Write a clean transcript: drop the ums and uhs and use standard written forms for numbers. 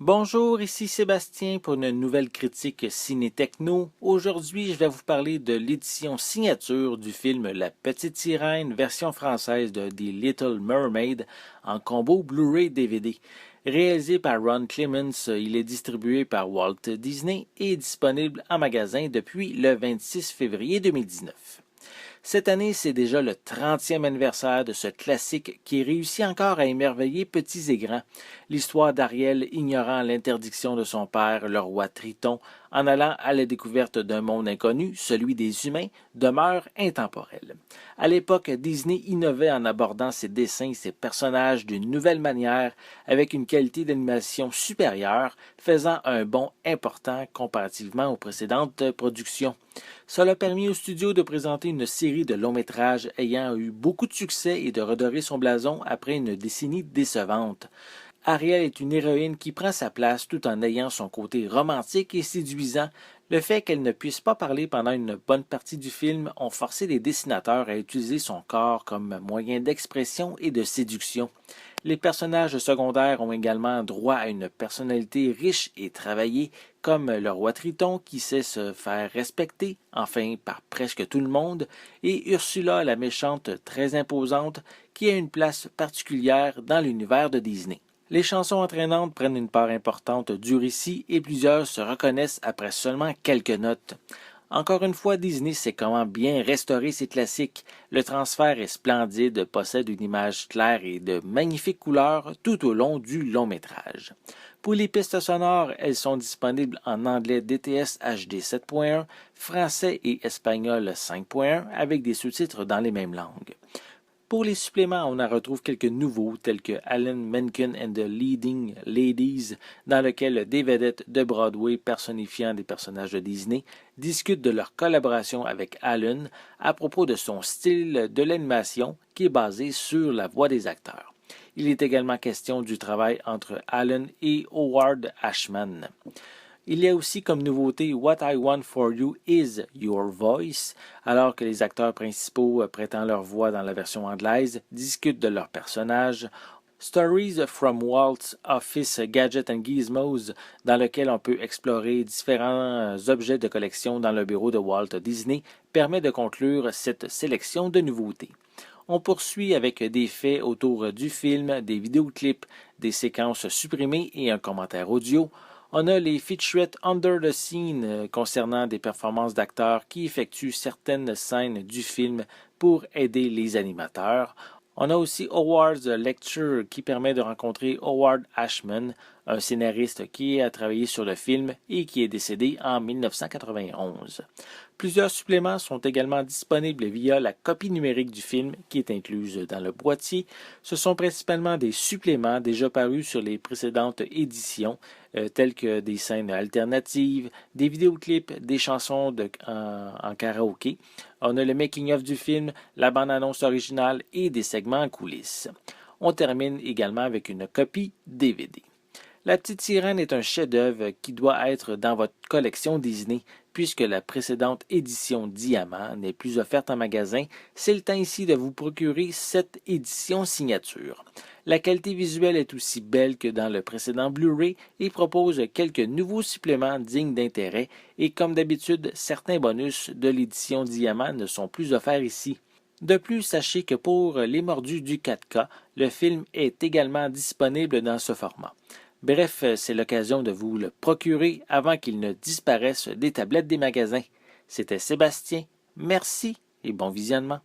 Bonjour, ici Sébastien pour une nouvelle critique ciné-techno. Aujourd'hui, je vais vous parler de l'édition signature du film La Petite Sirène, version française de The Little Mermaid, en combo Blu-ray DVD. Réalisé par Ron Clements, il est distribué par Walt Disney et est disponible en magasin depuis le 26 février 2019. Cette année, c'est déjà le 30e anniversaire de ce classique qui réussit encore à émerveiller petits et grands. L'histoire d'Ariel ignorant l'interdiction de son père, le roi Triton, en allant à la découverte d'un monde inconnu, celui des humains, demeure intemporelle. À l'époque, Disney innovait en abordant ses dessins et ses personnages d'une nouvelle manière, avec une qualité d'animation supérieure, faisant un bond important comparativement aux précédentes productions. Cela a permis au studio de présenter une série de longs métrages ayant eu beaucoup de succès et de redorer son blason après une décennie décevante. Ariel est une héroïne qui prend sa place tout en ayant son côté romantique et séduisant. Le fait qu'elle ne puisse pas parler pendant une bonne partie du film ont forcé les dessinateurs à utiliser son corps comme moyen d'expression et de séduction. Les personnages secondaires ont également droit à une personnalité riche et travaillée, comme le roi Triton qui sait se faire respecter, enfin par presque tout le monde, et Ursula la méchante très imposante qui a une place particulière dans l'univers de Disney. Les chansons entraînantes prennent une part importante du récit et plusieurs se reconnaissent après seulement quelques notes. Encore une fois, Disney sait comment bien restaurer ses classiques. Le transfert est splendide, possède une image claire et de magnifiques couleurs tout au long du long métrage. Pour les pistes sonores, elles sont disponibles en anglais DTS HD 7.1, français et espagnol 5.1 avec des sous-titres dans les mêmes langues. Pour les suppléments, on en retrouve quelques nouveaux, tels que Alan Menken and the Leading Ladies, dans lequel des vedettes de Broadway personnifiant des personnages de Disney discutent de leur collaboration avec Alan à propos de son style de l'animation qui est basé sur la voix des acteurs. Il est également question du travail entre Alan et Howard Ashman. Il y a aussi comme nouveauté What I Want for You is Your Voice, alors que les acteurs principaux prêtant leur voix dans la version anglaise discutent de leurs personnages. Stories from Walt's Office Gadget and Gizmos, dans lequel on peut explorer différents objets de collection dans le bureau de Walt Disney, permet de conclure cette sélection de nouveautés. On poursuit avec des faits autour du film, des vidéoclips, des séquences supprimées et un commentaire audio. On a les featurettes Under the Scene concernant des performances d'acteurs qui effectuent certaines scènes du film pour aider les animateurs. On a aussi Howard's Lecture qui permet de rencontrer Howard Ashman, un scénariste qui a travaillé sur le film et qui est décédé en 1991. Plusieurs suppléments sont également disponibles via la copie numérique du film qui est incluse dans le boîtier. Ce sont principalement des suppléments déjà parus sur les précédentes éditions, tels que des scènes alternatives, des vidéoclips, des chansons en karaoké. On a le making-of du film, la bande-annonce originale et des segments en coulisses. On termine également avec une copie DVD. La Petite Sirène est un chef-d'œuvre qui doit être dans votre collection Disney, puisque la précédente édition Diamant n'est plus offerte en magasin. C'est le temps ici de vous procurer cette édition signature. La qualité visuelle est aussi belle que dans le précédent Blu-ray et propose quelques nouveaux suppléments dignes d'intérêt et comme d'habitude, certains bonus de l'édition Diamant ne sont plus offerts ici. De plus, sachez que pour les mordus du 4K, le film est également disponible dans ce format. Bref, c'est l'occasion de vous le procurer avant qu'il ne disparaisse des tablettes des magasins. C'était Sébastien, merci et bon visionnement.